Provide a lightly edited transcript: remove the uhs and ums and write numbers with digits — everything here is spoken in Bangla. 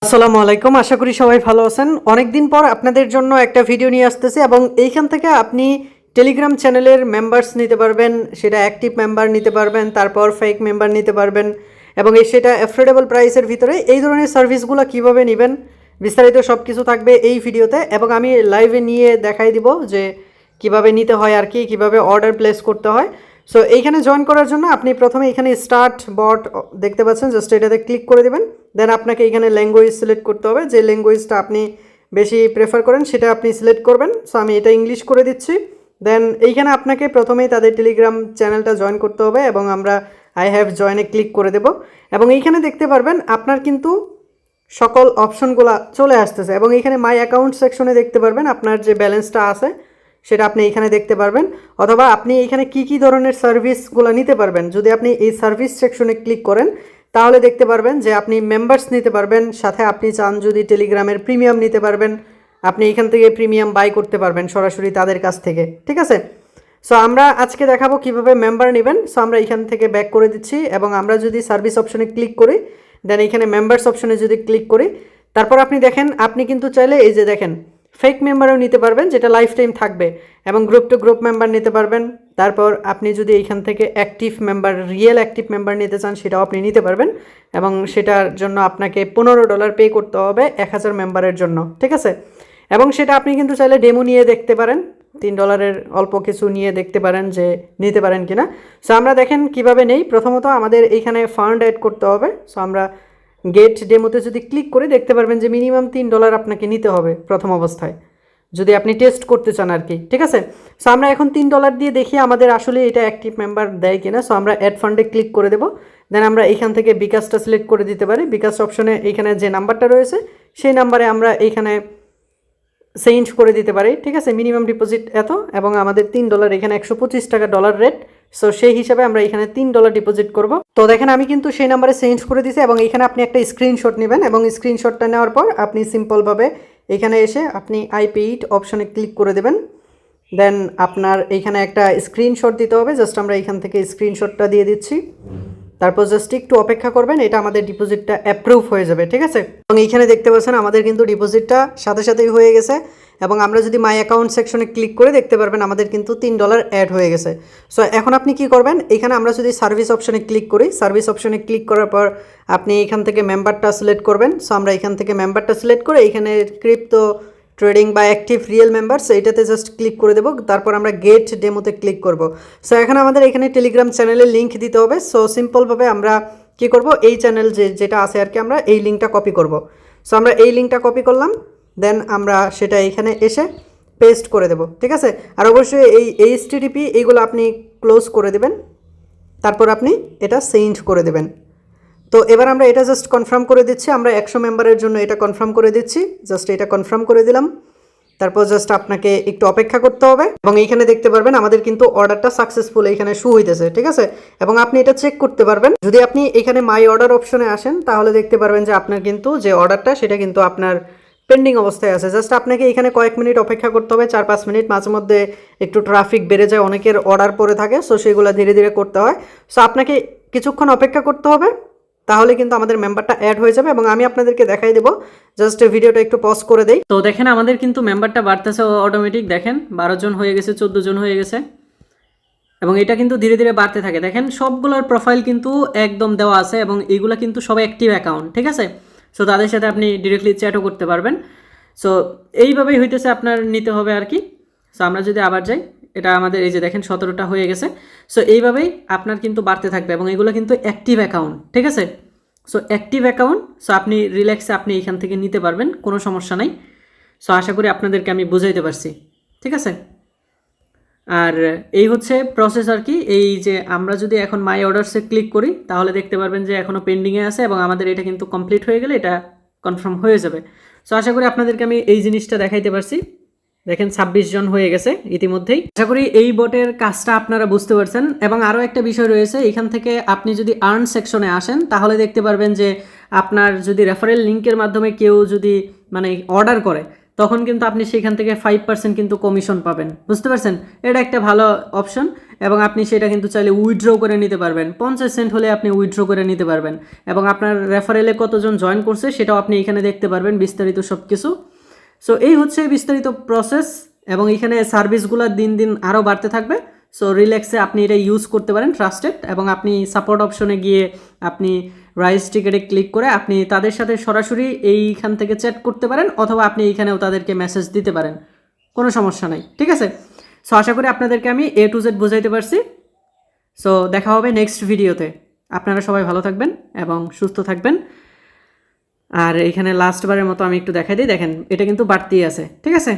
আসসালামু আলাইকুম। আশা করি সবাই ভালো আছেন। অনেকদিন পর আপনাদের জন্য একটা ভিডিও নিয়ে আসতেছি এবং এইখান থেকে আপনি টেলিগ্রাম চ্যানেলের মেম্বার্স নিতে পারবেন, সেটা অ্যাক্টিভ মেম্বার নিতে পারবেন, তারপর ফেক মেম্বার নিতে পারবেন এবং সেটা অ্যাফোর্ডেবল প্রাইসের ভিতরে। এই ধরনের সার্ভিসগুলো কিভাবে নেবেন বিস্তারিত সব কিছু থাকবে এই ভিডিওতে এবং আমি লাইভে নিয়ে দেখাই দিব যে কিভাবে নিতে হয় আর কি, কীভাবে অর্ডার প্লেস করতে হয়। সো এইখানে জয়েন করার জন্য আপনি প্রথমে এখানে স্টার্ট বট দেখতে পাচ্ছেন, জাস্ট এটাতে ক্লিক করে দেবেন। দেন আপনাকে এখানে ল্যাঙ্গুয়েজ সিলেক্ট করতে হবে, যে ল্যাঙ্গুয়েজটা আপনি বেশি প্রেফার করেন সেটা আপনি সিলেক্ট করবেন। সো আমি এটা ইংলিশ করে দিচ্ছি। দেন এইখানে আপনাকে প্রথমেই তাদের টেলিগ্রাম চ্যানেলটা জয়েন করতে হবে এবং আমরা আই হ্যাভ জয়েনে ক্লিক করে দেব এবং এইখানে দেখতে পারবেন আপনার কিন্তু সকল অপশনগুলো চলে আসতেছে এবং এইখানে মাই অ্যাকাউন্ট সেকশনে দেখতে পারবেন আপনার যে ব্যালেন্সটা আছে সেটা আপনি এখানে দেখতে পারবেন, অথবা আপনি এখানে কি ধরনের সার্ভিসগুলো নিতে পারবেন। যদি আপনি এই সার্ভিস সেকশনে ক্লিক করেন তাহলে দেখতে পারবেন যে আপনি মেম্বার্স নিতে পারবেন, সাথে আপনি চান যদি টেলিগ্রামের প্রিমিয়াম নিতে পারবেন, আপনি এখান থেকে প্রিমিয়াম বাই করতে পারবেন সরাসরি তাদের কাছ থেকে। ঠিক আছে, সো আমরা আজকে দেখাবো কিভাবে মেম্বার নেবেন। সো আমরা এখান থেকে ব্যাক করে দিচ্ছি এবং আমরা যদি সার্ভিস অপশনে ক্লিক করি, দেন এখানে মেম্বার্স অপশনে যদি ক্লিক করি, তারপর আপনি দেখেন আপনি কিন্তু চাইলে এই যে দেখেন ফেক মেম্বারও নিতে পারবেন, যেটা লাইফ টাইম থাকবে, এবং গ্রুপ টু গ্রুপ মেম্বার নিতে পারবেন। তারপর আপনি যদি এইখান থেকে active member, real active member নিতে চান সেটাও আপনি নিতে পারবেন এবং সেটার জন্য আপনাকে $15 পে করতে হবে 1000 মেম্বারের জন্য। ঠিক আছে, এবং সেটা আপনি কিন্তু চাইলে ডেমো নিয়ে দেখতে পারেন, $3 অল্প কিছু নিয়ে দেখতে পারেন যে নিতে পারেন কিনা। সো আমরা দেখেন কিভাবে নেই। প্রথমত আমাদের এইখানে ফান্ড অ্যাড করতে হবে। সো আমরা গেট ডেমোতে যদি ক্লিক করে দেখতে পারবেন যে মিনিমাম $3 আপনাকে নিতে হবে প্রথম অবস্থায়, যদি আপনি টেস্ট করতে চান আর কি। ঠিক আছে, সো আমরা এখন $3 দিয়ে দেখি আমাদের আসলে এটা অ্যাক্টিভ মেম্বার দেয় কিনা। সো আমরা অ্যাড ফান্ডে ক্লিক করে দেবো। দেন আমরা এইখান থেকে বিকাশটা সিলেক্ট করে দিতে পারি। বিকাশ অপশনে এইখানে যে নাম্বারটা রয়েছে সেই নাম্বারে আমরা এইখানে সেন্ড করে দিতে পারি। ঠিক আছে, মিনিমাম ডিপোজিট এত এবং আমাদের $3 এখানে 125 টাকা ডলার রেট। সো সেই হিসাবে আমরা এখানে $3 ডিপোজিট করব। তো দেখেন আমি কিন্তু সেই নাম্বারে সেন্ড করে দিয়েছি এবং এখানে আপনি একটা স্ক্রিনশট নেবেন এবং স্ক্রিনশটটা নেওয়ার পর আপনি সিম্পলভাবে এখানে এসে আপনি আই পে ইট অপশনে ক্লিক করে দেবেন। দেন আপনার এইখানে একটা স্ক্রিনশট দিতে হবে, জাস্ট আমরা এখান থেকে স্ক্রিনশটটা দিয়ে দিচ্ছি। তারপর জাস্ট একটু অপেক্ষা করবেন, এটা আমাদের ডিপোজিটটা অ্যাপ্রুভ হয়ে যাবে। ঠিক আছে, এবং এইখানে দেখতে পাচ্ছেন আমাদের কিন্তু ডিপোজিটটা সাথে সাথেই হয়ে গেছে এবং আমরা যদি মাই অ্যাকাউন্ট সেকশনে ক্লিক করে দেখতে পারবেন আমাদের কিন্তু $3 অ্যাড হয়ে গেছে। সো এখন আপনি কি করবেন, এখানে আমরা যদি সার্ভিস অপশনে ক্লিক করি, সার্ভিস অপশনে ক্লিক করার পর আপনি এখান থেকে মেম্বারটা সিলেক্ট করবেন। সো আমরা এখান থেকে মেম্বারটা সিলেক্ট করে এখানে ক্রিপ্টো ট্রেডিং বা অ্যাক্টিভ রিয়েল মেম্বার্স এইটাতে জাস্ট ক্লিক করে দেবো। তারপর আমরা গেট ডেমোতে ক্লিক করব। সো এখন আমাদের এখানে টেলিগ্রাম চ্যানেলের লিঙ্ক দিতে হবে। সো সিম্পলভাবে আমরা কি করব, এই চ্যানেল যেটা আছে আর কি, আমরা এই লিঙ্কটা কপি করব। সো আমরা এই লিঙ্কটা কপি করলাম, দেন আমরা সেটা এইখানে এসে পেস্ট করে দেব। ঠিক আছে, আর অবশ্যই এই HTTP এইগুলো আপনি ক্লোজ করে দেবেন, তারপর আপনি এটা সেন্ড করে দেবেন। তো এবার আমরা এটা জাস্ট কনফার্ম করে দিচ্ছি, আমরা 100 মেম্বারের জন্য এটা কনফার্ম করে দিচ্ছি। জাস্ট এটা কনফার্ম করে দিলাম, তারপর জাস্ট আপনাকে একটু অপেক্ষা করতে হবে এবং এইখানে দেখতে পারবেন আমাদের কিন্তু অর্ডারটা সাকসেসফুল এইখানে শো হইতেছে। ঠিক আছে, এবং আপনি এটা চেক করতে পারবেন। যদি আপনি এখানে মাই অর্ডার অপশনে আসেন তাহলে দেখতে পারবেন যে আপনার কিন্তু যে অর্ডারটা সেটা কিন্তু আপনার পেন্ডিং অবস্থায় আছে। জাস্ট আপনাকে এখানে কয়েক মিনিট অপেক্ষা করতে হবে, 4-5 মিনিট। মাঝে মধ্যে একটু ট্রাফিক বেড়ে যায়, অনেকের অর্ডার পড়ে থাকে, সো সেগুলো ধীরে ধীরে করতে হয়। সো আপনাকে কিছুক্ষণ অপেক্ষা করতে হবে, তাহলে কিন্তু আমাদের মেম্বারটা অ্যাড হয়ে যাবে এবং আমি আপনাদেরকে দেখাই দেবো। জাস্ট ভিডিওটা একটু পজ করে দেই। তো দেখেন আমাদের কিন্তু মেম্বারটা বাড়তেছে অটোমেটিক। দেখেন 12 জন হয়ে গেছে, 14 জন হয়ে গেছে এবং এটা কিন্তু ধীরে ধীরে বাড়তে থাকে। দেখেন সবগুলোর প্রোফাইল কিন্তু একদম দেওয়া আছে এবং এইগুলো কিন্তু সব অ্যাক্টিভ অ্যাকাউন্ট। ঠিক আছে, সো তাদের সাথে আপনি ডিরেক্টলি চ্যাটও করতে পারবেন। সো এইভাবেই হইতেছে আপনার নিতে হবে আর কি। সো আমরা যদি আবার যাই, এটা আমাদের এই যে দেখেন 17টা হয়ে গেছে। সো এইভাবেই আপনার কিন্তু বাড়তে থাকবে এবং এগুলো কিন্তু অ্যাক্টিভ অ্যাকাউন্ট। ঠিক আছে, সো অ্যাক্টিভ অ্যাকাউন্ট। সো আপনি রিল্যাক্সে আপনি এখান থেকে নিতে পারবেন, কোনো সমস্যা নাই। সো আশা করি আপনাদেরকে আমি বুঝাইতে পারছি। ঠিক আছে, আর এই হচ্ছে প্রসেস আর কি। এই যে আমরা যদি এখন মাই অর্ডারসে ক্লিক করি তাহলে দেখতে পারবেন যে এখনও পেন্ডিংয়ে আছে এবং আমাদের এটা কিন্তু কমপ্লিট হয়ে গেলে এটা কনফার্ম হয়ে যাবে। সো আশা করি আপনাদেরকে আমি এই জিনিসটা দেখাইতে পারছি। দেখেন 26 জন হয়ে গেছে ইতিমধ্যেই। আশা করি এই বটের কাজটা আপনারা বুঝতে পারছেন। এবং আরও একটা বিষয় রয়েছে, এখান থেকে আপনি যদি আর্ন সেকশনে আসেন তাহলে দেখতে পারবেন যে আপনার যদি রেফারেল লিঙ্কের মাধ্যমে কেউ যদি মানে অর্ডার করে তখন কিন্তু আপনি সেখান থেকে 5% কিন্তু কমিশন পাবেন, বুঝতে পারছেন? এটা একটা ভালো অপশন এবং আপনি সেটা কিন্তু চাইলে উইথড্র করে নিতে পারবেন। 50 সেন্ট হলে আপনি উইথড্র করে নিতে পারবেন এবং আপনার রেফারেলে কতজন জয়েন করছে সেটাও আপনি এখানে দেখতে পারবেন বিস্তারিত সব কিছু। সো এই হচ্ছে বিস্তারিত প্রসেস এবং এখানে সার্ভিসগুলো দিন দিন আরও বাড়তে থাকবে। সো রিল্যাক্সে আপনি এটা ইউজ করতে পারেন, ট্রাস্টেড, এবং আপনি সাপোর্ট অপশনে গিয়ে আপনি রাইস টিকেটে ক্লিক করে আপনি তাদের সাথে সরাসরি এইখান থেকে চ্যাট করতে পারেন অথবা আপনি এইখানেও তাদেরকে মেসেজ দিতে পারেন, কোনো সমস্যা নাই, ঠিক আছে? সো আশা করি আপনাদেরকে আমি A to Z বুঝাইতে পারছি। সো দেখা হবে নেক্সট ভিডিওতে। আপনারা সবাই ভালো থাকবেন এবং সুস্থ থাকবেন। আর এখানে লাস্টবারের মতো আমি একটু দেখাই দিই, দেখেন এটা কিন্তু বাড়তি আছে, ঠিক আছে?